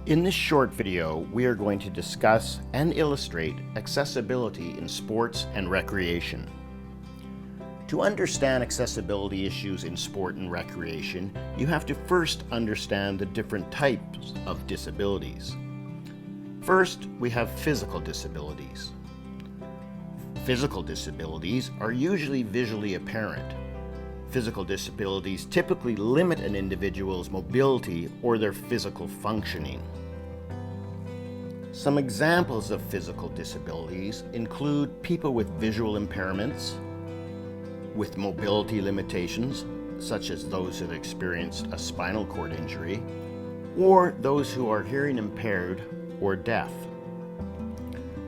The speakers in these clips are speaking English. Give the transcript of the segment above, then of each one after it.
In this short video, we are going to discuss and illustrate accessibility in sports and recreation. To understand accessibility issues in sport and recreation, you have to first understand the different types of disabilities. First, we have physical disabilities. Physical disabilities are usually visually apparent. Physical disabilities typically limit an individual's mobility or their physical functioning. Some examples of physical disabilities include people with visual impairments, with mobility limitations, such as those that experienced a spinal cord injury, or those who are hearing impaired or deaf.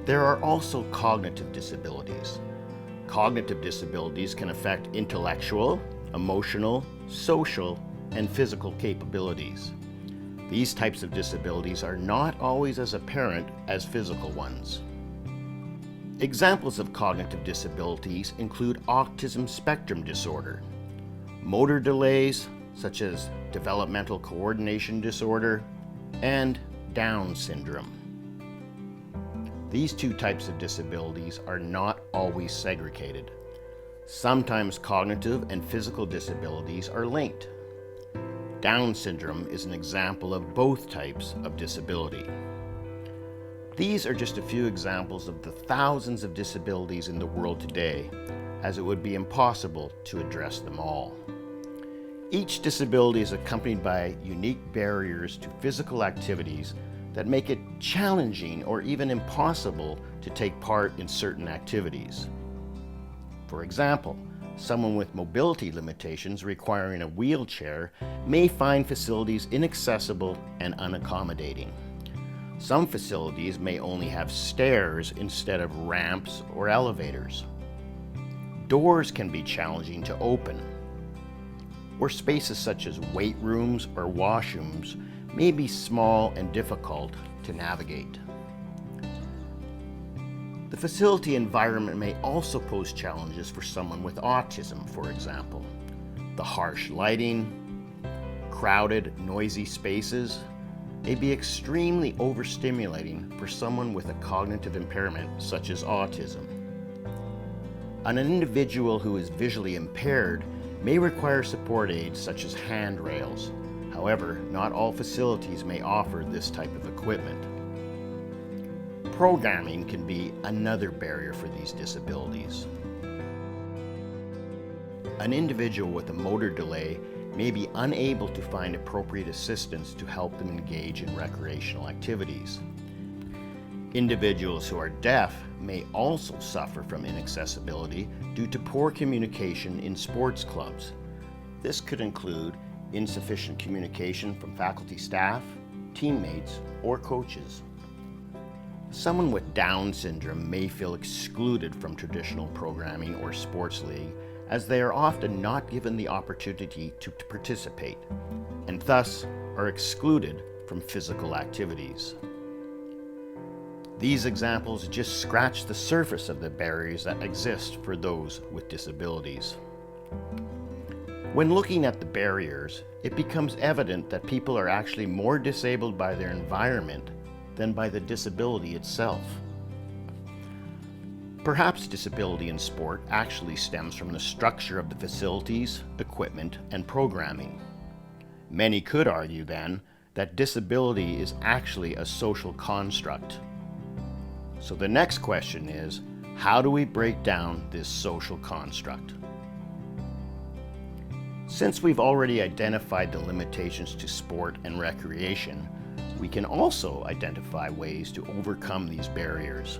There are also cognitive disabilities. Cognitive disabilities can affect intellectual, emotional, social, and physical capabilities. These types of disabilities are not always as apparent as physical ones. Examples of cognitive disabilities include autism spectrum disorder, motor delays such as developmental coordination disorder, and Down syndrome. These two types of disabilities are not always segregated. Sometimes cognitive and physical disabilities are linked. Down syndrome is an example of both types of disability. These are just a few examples of the thousands of disabilities in the world today, as it would be impossible to address them all. Each disability is accompanied by unique barriers to physical activities that make it challenging or even impossible to take part in certain activities. For example, someone with mobility limitations requiring a wheelchair may find facilities inaccessible and unaccommodating. Some facilities may only have stairs instead of ramps or elevators. Doors can be challenging to open, or spaces such as weight rooms or washrooms may be small and difficult to navigate. The facility environment may also pose challenges for someone with autism, for example. The harsh lighting, crowded, noisy spaces may be extremely overstimulating for someone with a cognitive impairment such as autism. An individual who is visually impaired may require support aids such as handrails. However, not all facilities may offer this type of equipment. Programming can be another barrier for these disabilities. An individual with a motor delay may be unable to find appropriate assistance to help them engage in recreational activities. Individuals who are deaf may also suffer from inaccessibility due to poor communication in sports clubs. This could include insufficient communication from faculty staff, teammates, or coaches. Someone with Down syndrome may feel excluded from traditional programming or sports league, as they are often not given the opportunity to participate, and thus are excluded from physical activities. These examples just scratch the surface of the barriers that exist for those with disabilities. When looking at the barriers, it becomes evident that people are actually more disabled by their environment than by the disability itself. Perhaps disability in sport actually stems from the structure of the facilities, equipment, and programming. Many could argue then that disability is actually a social construct. So the next question is, how do we break down this social construct? Since we've already identified the limitations to sport and recreation, we can also identify ways to overcome these barriers.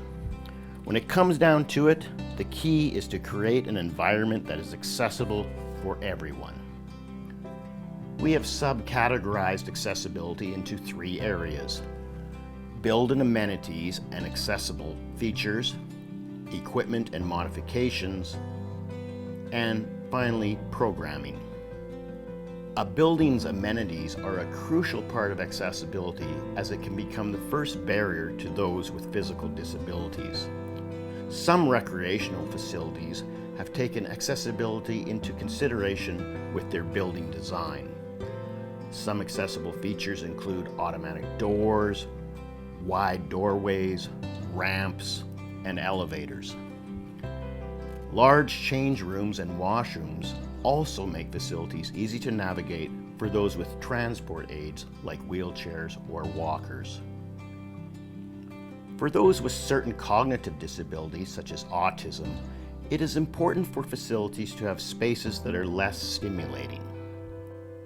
When it comes down to it, the key is to create an environment that is accessible for everyone. We have subcategorized accessibility into three areas: build and amenities and accessible features, equipment and modifications, and finally, programming. A building's amenities are a crucial part of accessibility, as it can become the first barrier to those with physical disabilities. Some recreational facilities have taken accessibility into consideration with their building design. Some accessible features include automatic doors, wide doorways, ramps, and elevators. Large change rooms and washrooms also make facilities easy to navigate for those with transport aids like wheelchairs or walkers. For those with certain cognitive disabilities such as autism, it is important for facilities to have spaces that are less stimulating.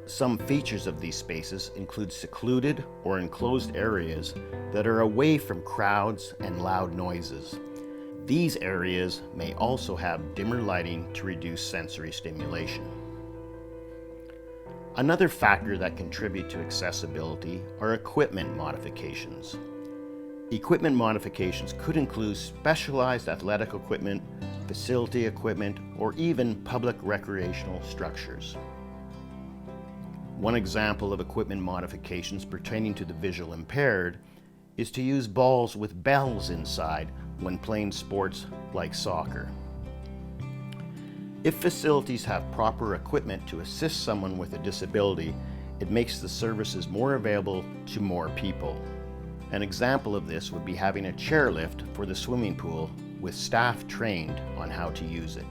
Some features of these spaces include secluded or enclosed areas that are away from crowds and loud noises. These areas may also have dimmer lighting to reduce sensory stimulation. Another factor that contributes to accessibility are equipment modifications. Equipment modifications could include specialized athletic equipment, facility equipment, or even public recreational structures. One example of equipment modifications pertaining to the visual impaired is to use balls with bells inside when playing sports like soccer. If facilities have proper equipment to assist someone with a disability, it makes the services more available to more people. An example of this would be having a chairlift for the swimming pool with staff trained on how to use it.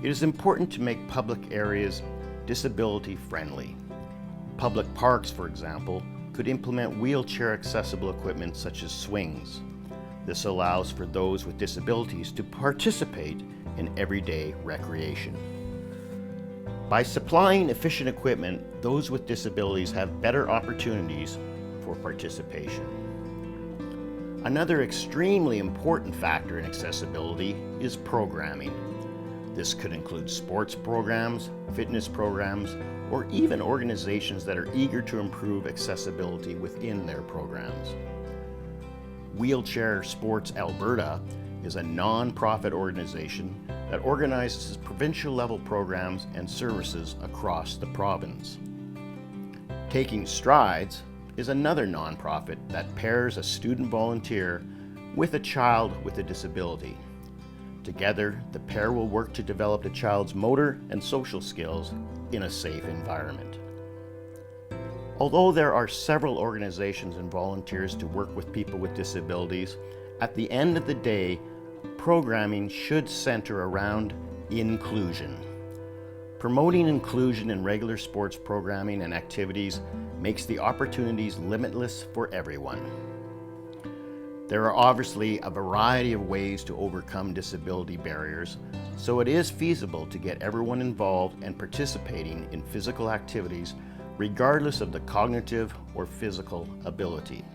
It is important to make public areas disability friendly. Public parks, for example, could implement wheelchair accessible equipment such as swings. This allows for those with disabilities to participate in everyday recreation. By supplying efficient equipment, those with disabilities have better opportunities for participation. Another extremely important factor in accessibility is programming. This could include sports programs, fitness programs, or even organizations that are eager to improve accessibility within their programs. Wheelchair Sports Alberta is a non-profit organization that organizes provincial-level programs and services across the province. Taking Strides is another non-profit that pairs a student volunteer with a child with a disability. Together, the pair will work to develop the child's motor and social skills in a safe environment. Although there are several organizations and volunteers to work with people with disabilities, at the end of the day, programming should center around inclusion. Promoting inclusion in regular sports programming and activities makes the opportunities limitless for everyone. There are obviously a variety of ways to overcome disability barriers, so it is feasible to get everyone involved and participating in physical activities regardless of the cognitive or physical ability.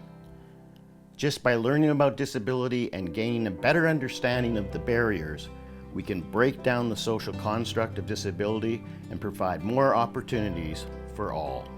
Just by learning about disability and gaining a better understanding of the barriers, we can break down the social construct of disability and provide more opportunities for all.